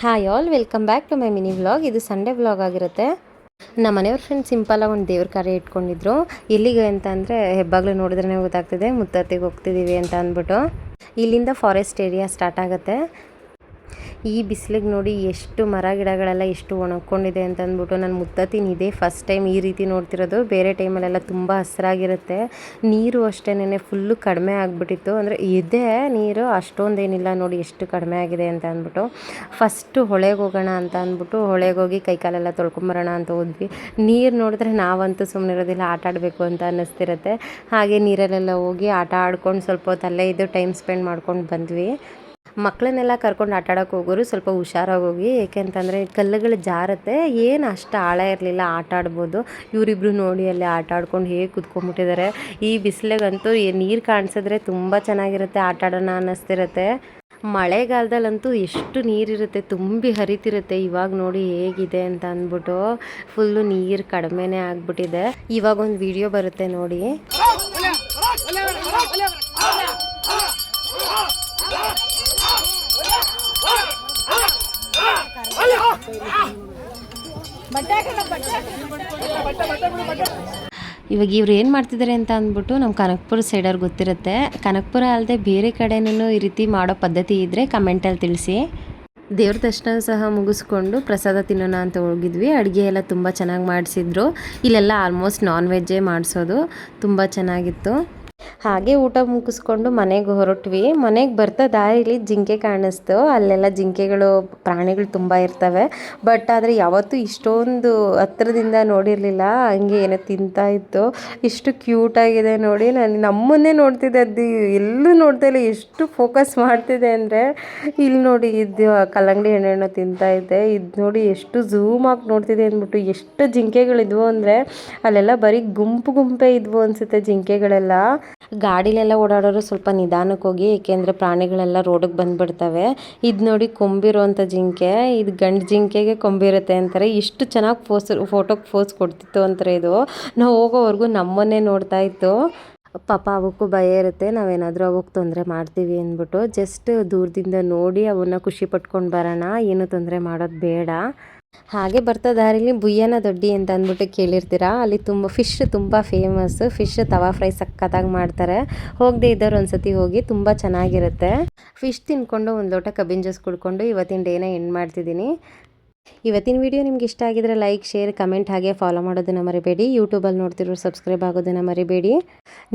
Hi all, welcome back to my mini vlog. ಇದು Sunday vlog ಆಗಿರುತ್ತೆ. ನಮ್ಮ ಮನೆಯವ್ರ ಫ್ರೆಂಡ್ಸ್ ಸಿಂಪಲಾಗಿ ಒಂದು ದೇವ್ರ ಕಾರ್ಯ ಇಟ್ಕೊಂಡಿದ್ರು. ಎಲ್ಲಿಗೆ ಅಂತ ಅಂದರೆ ಹೆಬ್ಬಾಗ್ಲು ನೋಡಿದ್ರೇ ಗೊತ್ತಾಗ್ತಿದೆ, ಮುತ್ತತ್ತಿಗೆ ಹೋಗ್ತಿದ್ದೀವಿ ಅಂತ ಅಂದ್ಬಿಟ್ಟು. ಇಲ್ಲಿಂದ ಫಾರೆಸ್ಟ್ ಏರಿಯಾ ಸ್ಟಾರ್ಟ್ ಆಗುತ್ತೆ. ಈ ಬಿಸಿಲಿಗೆ ನೋಡಿ ಎಷ್ಟು ಮರ ಗಿಡಗಳೆಲ್ಲ ಎಷ್ಟು ಒಣಕೊಂಡಿದೆ ಅಂತ ಅಂದ್ಬಿಟ್ಟು. ನಾನು ಮುತ್ತತ್ತಿನ ಇದೇ ಫಸ್ಟ್ ಟೈಮ್ ಈ ರೀತಿ ನೋಡ್ತಿರೋದು. ಬೇರೆ ಟೈಮಲ್ಲೆಲ್ಲ ತುಂಬ ಹಸಿರಾಗಿರುತ್ತೆ. ನೀರು ಅಷ್ಟೇನೆ ಫುಲ್ಲು ಕಡಿಮೆ ಆಗಿಬಿಟ್ಟಿತ್ತು. ಅಂದರೆ ಇದೆ ನೀರು, ಅಷ್ಟೊಂದೇನಿಲ್ಲ. ನೋಡಿ ಎಷ್ಟು ಕಡಿಮೆ ಆಗಿದೆ ಅಂತ ಅಂದ್ಬಿಟ್ಟು ಫಸ್ಟು ಹೊಳೆಗೆ ಹೋಗೋಣ ಅಂತ ಅಂದ್ಬಿಟ್ಟು ಹೊಳೆಗೆ ಹೋಗಿ ಕೈಕಾಲೆಲ್ಲ ತೊಳ್ಕೊಂಬರೋಣ ಅಂತ ಹೋದ್ವಿ. ನೀರು ನೋಡಿದ್ರೆ ನಾವಂತೂ ಸುಮ್ಮನೆ ಇರೋದಿಲ್ಲ, ಆಟ ಆಡಬೇಕು ಅಂತ ಅನ್ನಿಸ್ತಿರುತ್ತೆ. ಹಾಗೆ ನೀರಲ್ಲೆಲ್ಲ ಹೋಗಿ ಆಟ ಆಡ್ಕೊಂಡು ಸ್ವಲ್ಪ ಹೊತ್ತು ಅಲ್ಲೇ ಇದ್ದು ಟೈಮ್ ಸ್ಪೆಂಡ್ ಮಾಡ್ಕೊಂಡು ಬಂದ್ವಿ. ಮಕ್ಕಳನ್ನೆಲ್ಲ ಕರ್ಕೊಂಡು ಆಟ ಆಡೋಕೆ ಹೋಗೋರು ಸ್ವಲ್ಪ ಹುಷಾರಾಗಿ ಹೋಗಿ, ಏಕೆಂತಂದರೆ ಕಲ್ಲುಗಳು ಜಾರತ್ತೆ. ಏನು ಅಷ್ಟು ಆಳ ಇರಲಿಲ್ಲ, ಆಟ ಆಡ್ಬೋದು. ಇವರಿಬ್ರು ನೋಡಿ ಅಲ್ಲಿ ಆಟ ಆಡ್ಕೊಂಡು ಹೇಗೆ ಕುತ್ಕೊಂಡ್ಬಿಟ್ಟಿದ್ದಾರೆ. ಈ ಬಿಸಿಲಿಗಂತೂ ನೀರು ಕಾಣಿಸಿದ್ರೆ ತುಂಬ ಚೆನ್ನಾಗಿರುತ್ತೆ, ಆಟ ಆಡೋಣ ಅನ್ನಿಸ್ತಿರುತ್ತೆ. ಮಳೆಗಾಲದಲ್ಲಂತೂ ಎಷ್ಟು ನೀರಿರುತ್ತೆ, ತುಂಬಿ ಹರಿತಿರುತ್ತೆ. ಇವಾಗ ನೋಡಿ ಹೇಗಿದೆ ಅಂತ ಅಂದ್ಬಿಟ್ಟು ಫುಲ್ಲು ನೀರು ಕಡಿಮೆನೇ ಆಗ್ಬಿಟ್ಟಿದೆ. ಇವಾಗ ಒಂದು ವಿಡಿಯೋ ಬರುತ್ತೆ ನೋಡಿ. ಇವಾಗ ಇವ್ರು ಏನು ಮಾಡ್ತಿದ್ದಾರೆ ಅಂತ ಅಂದ್ಬಿಟ್ಟು ನಮ್ಮ ಕನಕಪುರ ಸೈಡವ್ರು ಗೊತ್ತಿರುತ್ತೆ. ಕನಕಪುರ ಅಲ್ಲದೆ ಬೇರೆ ಕಡೆನೂ ಈ ರೀತಿ ಮಾಡೋ ಪದ್ಧತಿ ಇದ್ದರೆ ಕಮೆಂಟಲ್ಲಿ ತಿಳಿಸಿ. ದೇವ್ರ ದರ್ಶನ ಸಹ ಮುಗಿಸ್ಕೊಂಡು ಪ್ರಸಾದ ತಿನ್ನೋಣ ಅಂತ ಹೋಗಿದ್ವಿ. ಅಡುಗೆ ಎಲ್ಲ ತುಂಬ ಚೆನ್ನಾಗಿ ಮಾಡಿಸಿದ್ರು. ಇಲ್ಲೆಲ್ಲ ಆಲ್ಮೋಸ್ಟ್ ನಾನ್ ವೆಜ್ಜೇ ಮಾಡಿಸೋದು. ತುಂಬ ಚೆನ್ನಾಗಿತ್ತು. ಹಾಗೆ ಊಟ ಮುಗಿಸ್ಕೊಂಡು ಮನೆಗೆ ಹೊರಟ್ವಿ. ಮನೆಗೆ ಬರ್ತಾ ದಾರಿಲಿ ಜಿಂಕೆ ಕಾಣಿಸ್ತು. ಅಲ್ಲೆಲ್ಲ ಜಿಂಕೆಗಳು, ಪ್ರಾಣಿಗಳು ತುಂಬ ಇರ್ತವೆ. ಬಟ್ ಆದರೆ ಯಾವತ್ತೂ ಇಷ್ಟೊಂದು ಹತ್ರದಿಂದ ನೋಡಿರಲಿಲ್ಲ. ಹಂಗೆ ಏನೋ ತಿಂತಾ ಇತ್ತು. ಇಷ್ಟು ಕ್ಯೂಟಾಗಿದೆ ನೋಡಿ. ನಾನು ನಮ್ಮನ್ನೇ ನೋಡ್ತಿದ್ದೆ, ಅದು ಎಲ್ಲೂ ನೋಡ್ತಾ ಇಲ್ಲ. ಎಷ್ಟು ಫೋಕಸ್ ಮಾಡ್ತಿದೆ ಅಂದರೆ ಇಲ್ಲಿ ನೋಡಿ, ಇದು ಕಲ್ಲಂಗಡಿ ಹಣ್ಣು ತಿಂತಾ ಇದ್ದೆ. ಇದು ನೋಡಿ ಎಷ್ಟು ಝೂಮ್ ಆಗಿ ನೋಡ್ತಿದೆ ಅಂದ್ಬಿಟ್ಟು. ಎಷ್ಟು ಜಿಂಕೆಗಳಿದ್ವು ಅಂದರೆ ಅಲ್ಲೆಲ್ಲ ಬರೀ ಗುಂಪೇ ಇದ್ವು ಅನಿಸುತ್ತೆ ಜಿಂಕೆಗಳೆಲ್ಲ. ಗಾಡಿಲೆಲ್ಲ ಓಡಾಡೋರು ಸ್ವಲ್ಪ ನಿಧಾನಕ್ಕೆ ಹೋಗಿ, ಏಕೆಂದರೆ ಪ್ರಾಣಿಗಳೆಲ್ಲ ರೋಡಿಗೆ ಬಂದುಬಿಡ್ತವೆ. ಇದು ನೋಡಿ ಕೊಂಬಿರುವಂಥ ಜಿಂಕೆ. ಇದು ಗಂಡು ಜಿಂಕೆಗೆ ಕೊಂಬಿರುತ್ತೆ ಅಂತಾರೆ. ಇಷ್ಟು ಚೆನ್ನಾಗಿ ಫೋಟೋಗೆ ಫೋಸ್ ಕೊಡ್ತಿತ್ತು ಅಂತಾರೆ. ಇದು ನಾವು ಹೋಗೋವರೆಗೂ ನಮ್ಮನ್ನೇ ನೋಡ್ತಾ ಇತ್ತು. ಪಾಪ ಅವಕ್ಕೂ ಭಯ ಇರುತ್ತೆ, ನಾವೇನಾದರೂ ಅವಕ್ಕೆ ತೊಂದರೆ ಮಾಡ್ತೀವಿ ಅಂದ್ಬಿಟ್ಟು. ಜಸ್ಟ್ ದೂರದಿಂದ ನೋಡಿ ಅವನ್ನ ಖುಷಿ ಪಟ್ಕೊಂಡು ಬರೋಣ, ಏನು ತೊಂದರೆ ಮಾಡೋದು ಬೇಡ. ಹಾಗೆ ಬರ್ತಾ ದಾರಿಲಿ ಬುಯ್ಯನ ದೊಡ್ಡಿ ಅಂತ ಅಂದ್ಬಿಟ್ಟು ಕೇಳಿರ್ತೀರಾ. ಅಲ್ಲಿ ಫಿಶ್ ತುಂಬ ಫೇಮಸ್. ಫಿಶ್ ತವಾ ಫ್ರೈ ಸಕ್ಕತ್ತಾಗಿ ಮಾಡ್ತಾರೆ. ಹೋಗದೆ ಇದ್ದವ್ರು ಒಂದ್ಸತಿ ಹೋಗಿ, ತುಂಬ ಚೆನ್ನಾಗಿರುತ್ತೆ. ಫಿಶ್ ತಿನ್ಕೊಂಡು ಒಂದು ಲೋಟ ಕಬ್ಬಿನ ಜ್ಯೂಸ್ ಕುಡ್ಕೊಂಡು ಇವತ್ತಿನ ಡೇನ ಎಂಡ್ ಮಾಡ್ತಿದ್ದೀನಿ. ಇವತ್ತಿನ ವಿಡಿಯೋ ನಿಮ್ಗೆ ಇಷ್ಟ ಆಗಿದ್ರೆ ಲೈಕ್, ಶೇರ್, ಕಮೆಂಟ್ ಹಾಗೆ ಫಾಲೋ ಮಾಡೋದನ್ನು ಮರಿಬೇಡಿ. ಯೂಟ್ಯೂಬಲ್ಲಿ ನೋಡ್ತಿರೋರು ಸಬ್ಸ್ಕ್ರೈಬ್ ಆಗೋದನ್ನು ಮರಿಬೇಡಿ.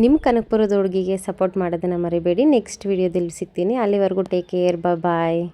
ನಿಮ್ಮ ಕನಕಪುರದ ಹುಡುಗಿಗೆ ಸಪೋರ್ಟ್ ಮಾಡೋದನ್ನು ಮರಿಬೇಡಿ. ನೆಕ್ಸ್ಟ್ ವಿಡಿಯೋದಲ್ಲಿ ಸಿಗ್ತೀನಿ. ಅಲ್ಲಿವರೆಗೂ ಟೇಕ್ ಕೇರ್, ಬಾಯ್.